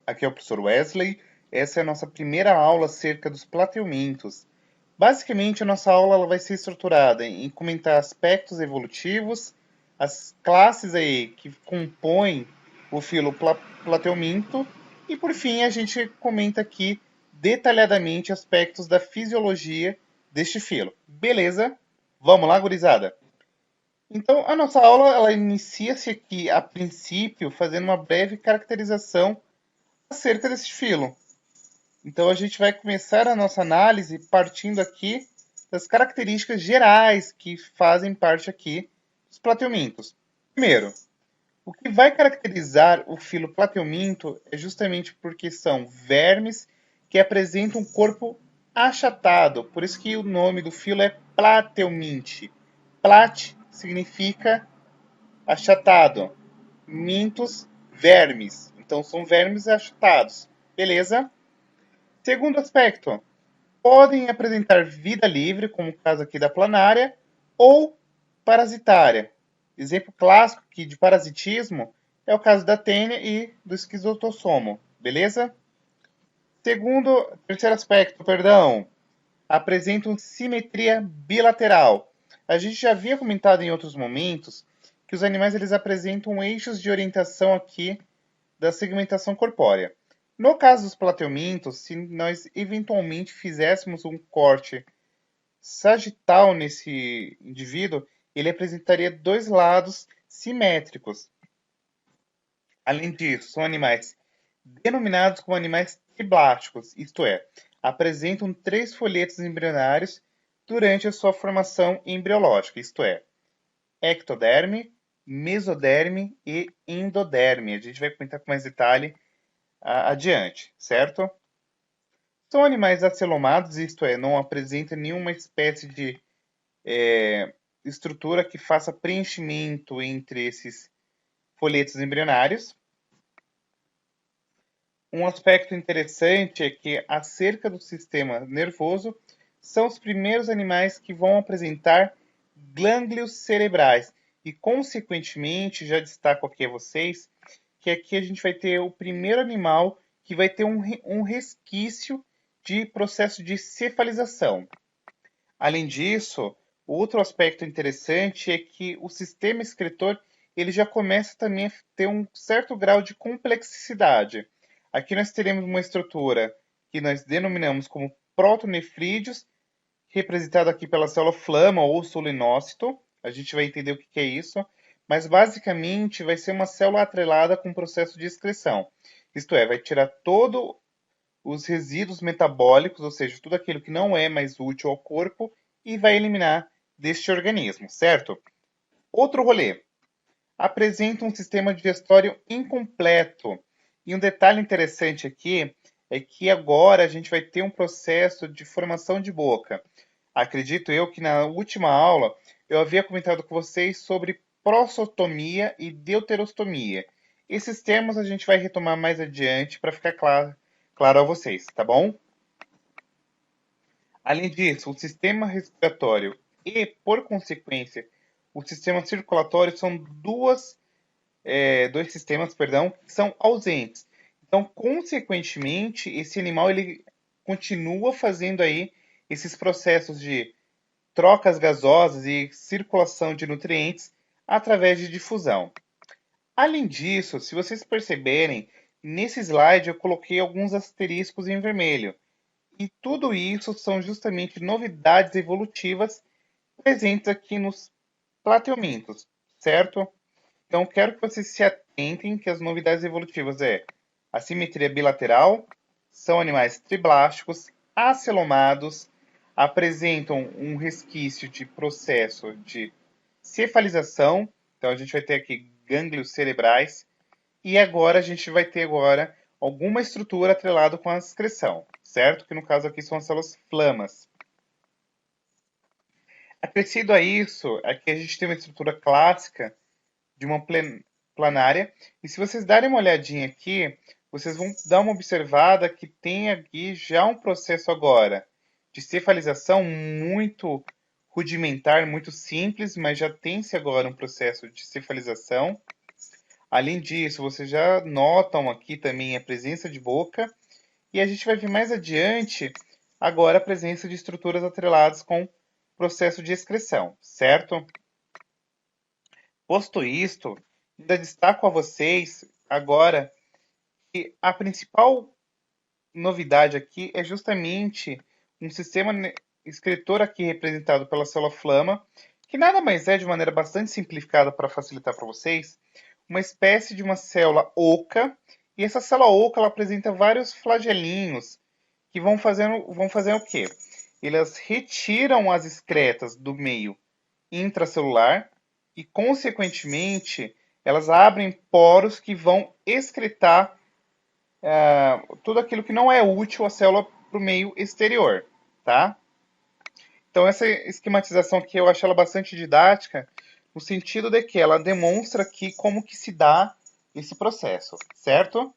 aqui é o professor Wesley. Essa é a nossa primeira aula acerca dos plateumintos. Basicamente, a nossa aula ela vai ser estruturada em comentar aspectos evolutivos, as classes aí que compõem o filo plateuminto e, por fim, a gente comenta aqui detalhadamente aspectos da fisiologia deste filo. Beleza? Vamos lá, gurizada? Então, a nossa aula ela inicia-se aqui, a princípio, fazendo uma breve caracterização acerca desse filo. Então, a gente vai começar a nossa análise partindo aqui das características gerais que fazem parte aqui dos plateumintos. Primeiro, o que vai caracterizar o filo plateuminto é justamente porque são vermes que apresentam um corpo achatado. Por isso que o nome do filo é plateuminte. Plat significa achatado. Mintos, vermes. Então são vermes achatados. Beleza? Segundo aspecto, podem apresentar vida livre, como o caso aqui da planária, ou parasitária. Exemplo clássico aqui de parasitismo é o caso da tênia e do esquizotossomo. Beleza? Terceiro aspecto, perdão, apresentam simetria bilateral. A gente já havia comentado em outros momentos que os animais eles apresentam eixos de orientação aqui da segmentação corpórea. No caso dos plateumintos, se nós eventualmente fizéssemos um corte sagital nesse indivíduo, ele apresentaria dois lados simétricos. Além disso, são animais denominados como animais triblásticos, isto é, apresentam três folhetos embrionários durante a sua formação embriológica, isto é, ectoderme, mesoderme e endoderme. A gente vai comentar com mais detalhe adiante, certo? São animais acelomados, isto é, não apresentam nenhuma espécie de estrutura que faça preenchimento entre esses folhetos embrionários. Um aspecto interessante é que, acerca do sistema nervoso, são os primeiros animais que vão apresentar gânglios cerebrais. E, consequentemente, já destaco aqui a vocês que aqui a gente vai ter o primeiro animal que vai ter um resquício de processo de cefalização. Além disso, outro aspecto interessante é que o sistema excretor ele já começa também a ter um certo grau de complexidade. Aqui nós teremos uma estrutura que nós denominamos como protonefrídeos, representado aqui pela célula flama ou solinócito. A gente vai entender o que é isso, mas basicamente vai ser uma célula atrelada com o processo de excreção. Isto é, vai tirar todos os resíduos metabólicos, ou seja, tudo aquilo que não é mais útil ao corpo, e vai eliminar deste organismo, certo? Outro rolê. Apresenta um sistema digestório incompleto. E um detalhe interessante aqui é que agora a gente vai ter um processo de formação de boca. Acredito eu que na última aula eu havia comentado com vocês sobre prossotomia e deuterostomia. Esses termos a gente vai retomar mais adiante para ficar claro a vocês, tá bom? Além disso, o sistema respiratório e, por consequência, o sistema circulatório são dois sistemas, perdão, que são ausentes. Então, consequentemente, esse animal ele continua fazendo aí esses processos de trocas gasosas e circulação de nutrientes através de difusão. Além disso, se vocês perceberem, nesse slide eu coloquei alguns asteriscos em vermelho. E tudo isso são justamente novidades evolutivas presentes aqui nos plateumintos, certo? Então, quero que vocês se atentem que as novidades evolutivas é a simetria bilateral, são animais triblásticos, acelomados, apresentam um resquício de processo de cefalização, então a gente vai ter aqui gânglios cerebrais, e agora a gente vai ter agora alguma estrutura atrelada com a excreção, certo? Que no caso aqui são as células flamas. Acrescido a isso, aqui a gente tem uma estrutura clássica de uma planária. E se vocês darem uma olhadinha aqui, vocês vão dar uma observada que tem aqui já um processo agora de cefalização muito rudimentar, muito simples, mas já tem-se agora um processo de cefalização. Além disso, vocês já notam aqui também a presença de boca, e a gente vai ver mais adiante agora a presença de estruturas atreladas com processo de excreção, certo? Posto isto, ainda destaco a vocês agora que a principal novidade aqui é justamente um sistema excretor aqui representado pela célula flama, que nada mais é, de maneira bastante simplificada para facilitar para vocês, uma espécie de uma célula oca, e essa célula oca ela apresenta vários flagelinhos que vão fazer o quê? Elas retiram as excretas do meio intracelular e, consequentemente, elas abrem poros que vão excretar tudo aquilo que não é útil à célula para o meio exterior, tá? Então essa esquematização aqui eu acho ela bastante didática, no sentido de que ela demonstra aqui como que se dá esse processo, certo?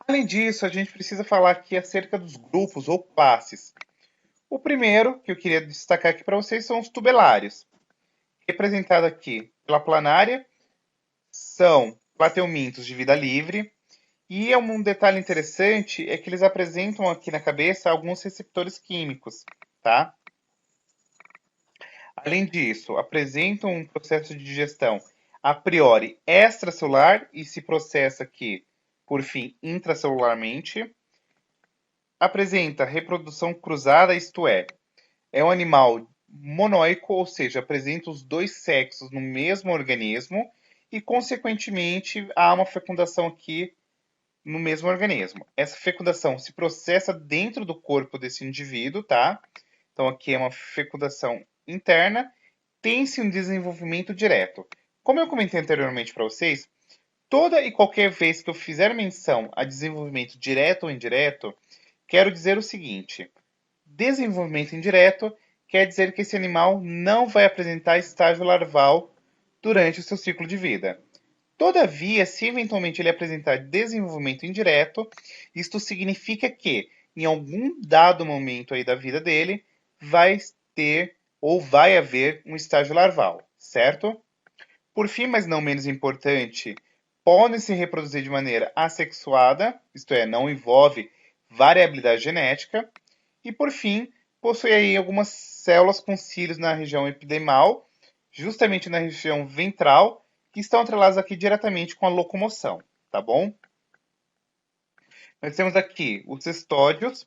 Além disso, a gente precisa falar aqui acerca dos grupos ou classes. O primeiro que eu queria destacar aqui para vocês são os tubelários, representado aqui pela planária, são plateumintos de vida livre, e um detalhe interessante é que eles apresentam aqui na cabeça alguns receptores químicos, tá? Além disso, apresentam um processo de digestão a priori extracelular e se processa aqui, por fim, intracelularmente. Apresenta reprodução cruzada, isto é um animal monóico, ou seja, apresenta os dois sexos no mesmo organismo e, consequentemente, há uma fecundação aqui no mesmo organismo. Essa fecundação se processa dentro do corpo desse indivíduo, tá? Então aqui é uma fecundação interna, tem-se um desenvolvimento direto. Como eu comentei anteriormente para vocês, toda e qualquer vez que eu fizer menção a desenvolvimento direto ou indireto, quero dizer o seguinte: desenvolvimento indireto quer dizer que esse animal não vai apresentar estágio larval durante o seu ciclo de vida. Todavia, se eventualmente ele apresentar desenvolvimento indireto, isto significa que, em algum dado momento aí da vida dele, vai ter ou vai haver um estágio larval, certo? Por fim, mas não menos importante, podem se reproduzir de maneira assexuada, isto é, não envolve variabilidade genética. E por fim, possui aí algumas células com cílios na região epidermal, justamente na região ventral, que estão atreladas aqui diretamente com a locomoção, tá bom? Nós temos aqui os cestódios,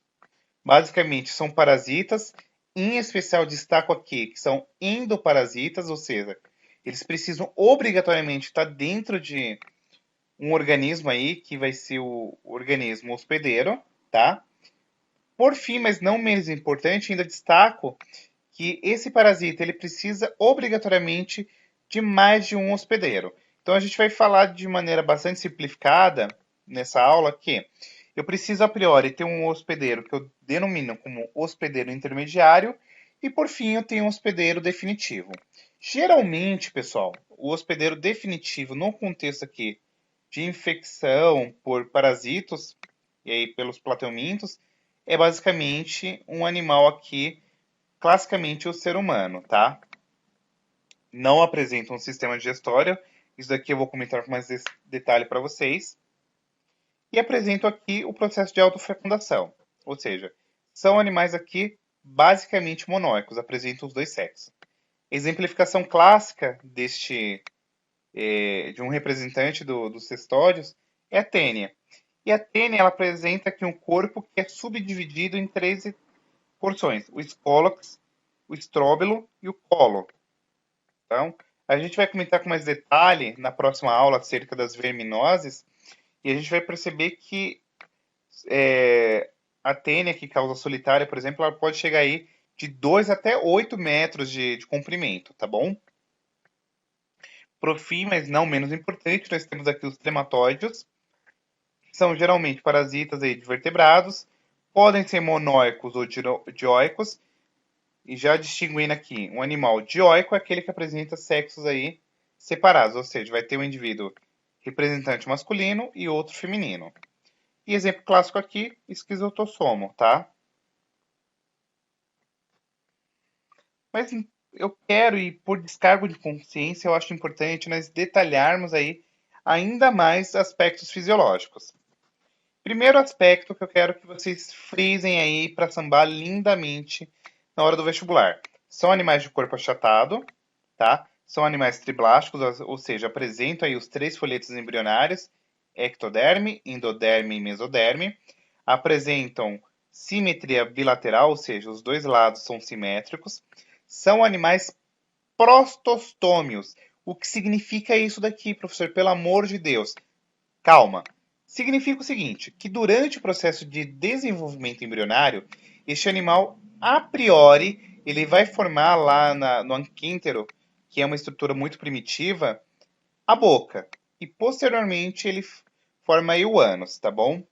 basicamente são parasitas, em especial destaco aqui que são endoparasitas, ou seja, eles precisam obrigatoriamente estar dentro de um organismo aí, que vai ser o organismo hospedeiro, tá? Por fim, mas não menos importante, ainda destaco que esse parasita ele precisa obrigatoriamente de mais de um hospedeiro. Então a gente vai falar de maneira bastante simplificada nessa aula que eu preciso a priori ter um hospedeiro que eu denomino como hospedeiro intermediário e por fim eu tenho um hospedeiro definitivo. Geralmente, pessoal, o hospedeiro definitivo no contexto aqui de infecção por parasitos e aí pelos plateumintos é basicamente um animal aqui classicamente o ser humano, tá? Não apresenta um sistema digestório, isso daqui eu vou comentar com mais detalhe para vocês. E apresento aqui o processo de autofecundação, ou seja, são animais aqui basicamente monóicos, apresentam os dois sexos. Exemplificação clássica de um representante dos cestódios é a tênia. E a tênia ela apresenta aqui um corpo que é subdividido em três porções: o escólox, o estróbilo e o colo. Então, a gente vai comentar com mais detalhe na próxima aula acerca das verminoses e a gente vai perceber que a tênia que causa solitária, por exemplo, ela pode chegar aí de 2 até 8 metros de comprimento, tá bom? Por fim, mas não menos importante, nós temos aqui os trematóideos, que são geralmente parasitas aí de vertebrados, podem ser monóicos ou dioicos, e já distinguindo aqui, um animal dioico é aquele que apresenta sexos aí separados, ou seja, vai ter um indivíduo representante masculino e outro feminino. E exemplo clássico aqui, esquizotossomo, tá? Mas eu quero, e por descargo de consciência, eu acho importante nós detalharmos aí ainda mais aspectos fisiológicos. Primeiro aspecto que eu quero que vocês frisem aí para sambar lindamente na hora do vestibular. São animais de corpo achatado, tá? São animais triblásticos, ou seja, apresentam aí os três folhetos embrionários, ectoderme, endoderme e mesoderme. Apresentam simetria bilateral, ou seja, os dois lados são simétricos. São animais prostostômios. O que significa isso daqui, professor? Pelo amor de Deus. Calma. Significa o seguinte, que durante o processo de desenvolvimento embrionário, este animal, a priori, ele vai formar lá no anquíntero, que é uma estrutura muito primitiva, a boca. E posteriormente ele forma aí o ânus, tá bom?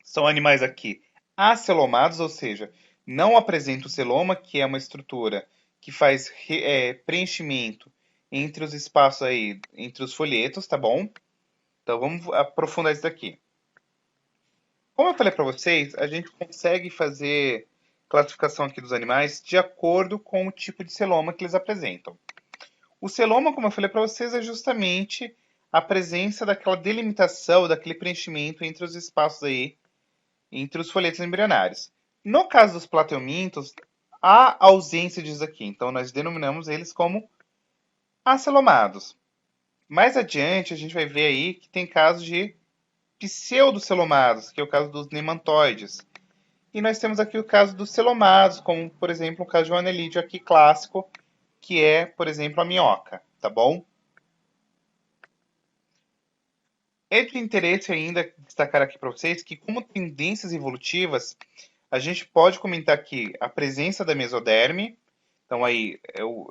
São animais aqui acelomados, ou seja, não apresentam o celoma, que é uma estrutura que faz preenchimento entre os espaços aí, entre os folhetos, tá bom? Então vamos aprofundar isso daqui. Como eu falei para vocês, a gente consegue fazer classificação aqui dos animais de acordo com o tipo de celoma que eles apresentam. O celoma, como eu falei para vocês, é justamente a presença daquela delimitação, daquele preenchimento entre os espaços aí, entre os folhetos embrionários. No caso dos plateumintos, há ausência disso aqui, então nós denominamos eles como acelomados. Mais adiante, a gente vai ver aí que tem casos de pseudocelomados, que é o caso dos nemantoides. E nós temos aqui o caso dos celomados, como, por exemplo, o caso de um anelídeo aqui clássico, que é, por exemplo, a minhoca, tá bom? É de interesse ainda destacar aqui para vocês que, como tendências evolutivas, a gente pode comentar aqui a presença da mesoderme. Então, aí,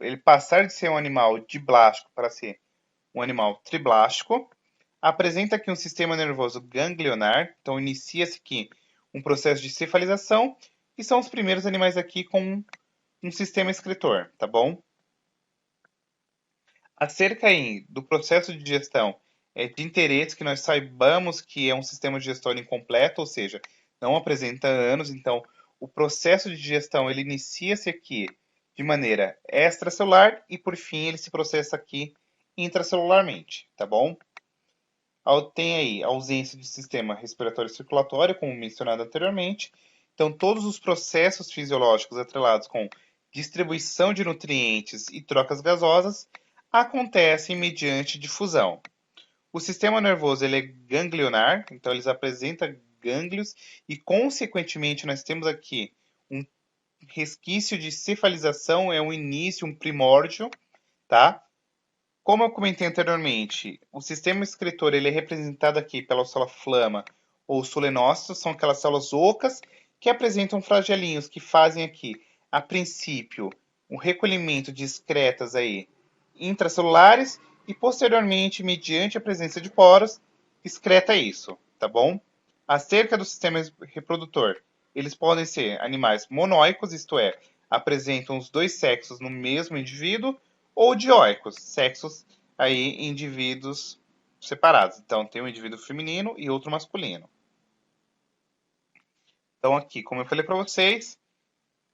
ele passar de ser um animal diblástico para ser um animal triblástico. Apresenta aqui um sistema nervoso ganglionar, então inicia-se aqui um processo de cefalização, e são os primeiros animais aqui com um sistema excretor, tá bom? Acerca aí do processo de digestão, é de interesse que nós saibamos que é um sistema digestório incompleto, ou seja, não apresenta ânus, então o processo de digestão ele inicia-se aqui de maneira extracelular e por fim ele se processa aqui intracelularmente, tá bom? Tem aí a ausência de sistema respiratório e circulatório, como mencionado anteriormente. Então, todos os processos fisiológicos atrelados com distribuição de nutrientes e trocas gasosas acontecem mediante difusão. O sistema nervoso ele é ganglionar, então eles apresentam gânglios e, consequentemente, nós temos aqui um resquício de cefalização, é um início, um primórdio, tá? Como eu comentei anteriormente, o sistema excretor ele é representado aqui pela célula flama ou solenócitos, são aquelas células ocas que apresentam flagelinhos que fazem aqui, a princípio, um recolhimento de excretas aí intracelulares e posteriormente, mediante a presença de poros, excreta isso, tá bom? Acerca do sistema reprodutor, eles podem ser animais monóicos, isto é, apresentam os dois sexos no mesmo indivíduo, ou dioicos, sexos aí indivíduos separados. Então tem um indivíduo feminino e outro masculino. Então aqui, como eu falei para vocês,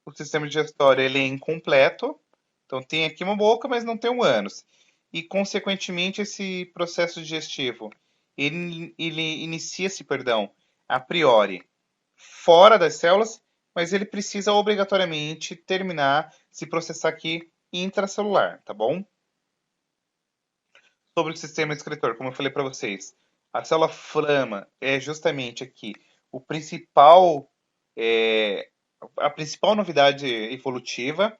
o sistema digestório ele é incompleto. Então tem aqui uma boca, mas não tem um ânus. E consequentemente esse processo digestivo ele inicia-se, perdão, a priori fora das células, mas ele precisa obrigatoriamente terminar, se processar aqui intracelular, tá bom? Sobre o sistema excretor, como eu falei para vocês, a célula flama é justamente aqui o principal, é, a principal novidade evolutiva.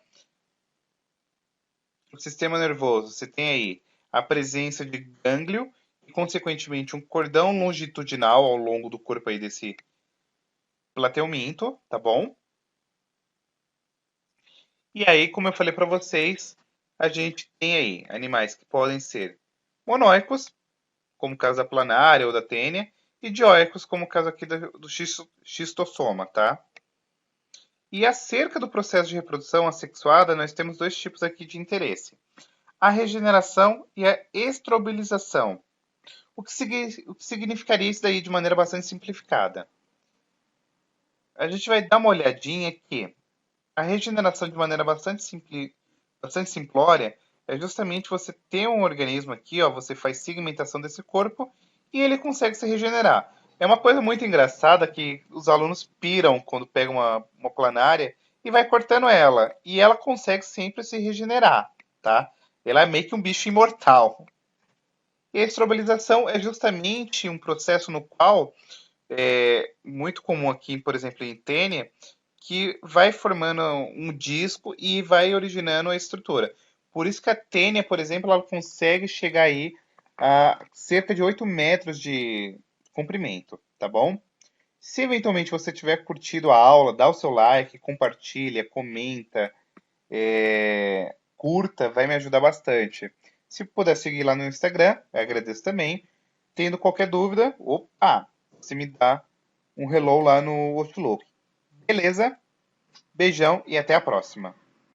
O sistema nervoso, você tem aí a presença de gânglio e, consequentemente, um cordão longitudinal ao longo do corpo aí desse plateuminto, tá bom? E aí, como eu falei para vocês, a gente tem aí animais que podem ser monóicos, como o caso da planária ou da tênia, e dioicos, como o caso aqui do xistossoma, tá? E acerca do processo de reprodução assexuada, nós temos dois tipos aqui de interesse: a regeneração e a estrobilização. O que significaria isso daí de maneira bastante simplificada? A gente vai dar uma olhadinha que a regeneração de maneira bastante simplória é justamente você ter um organismo aqui, ó, você faz segmentação desse corpo e ele consegue se regenerar. É uma coisa muito engraçada que os alunos piram quando pegam uma planária e vai cortando ela. E ela consegue sempre se regenerar, tá? Ela é meio que um bicho imortal. E a estrobelização é justamente um processo no qual é muito comum aqui, por exemplo, em tênia, que vai formando um disco e vai originando a estrutura. Por isso que a tênia, por exemplo, ela consegue chegar aí a cerca de 8 metros de comprimento, tá bom? Se eventualmente você tiver curtido a aula, dá o seu like, compartilha, comenta, curta, vai me ajudar bastante. Se puder seguir lá no Instagram, eu agradeço também. Tendo qualquer dúvida, você me dá um hello lá no Outlook. Beleza? Beijão e até a próxima.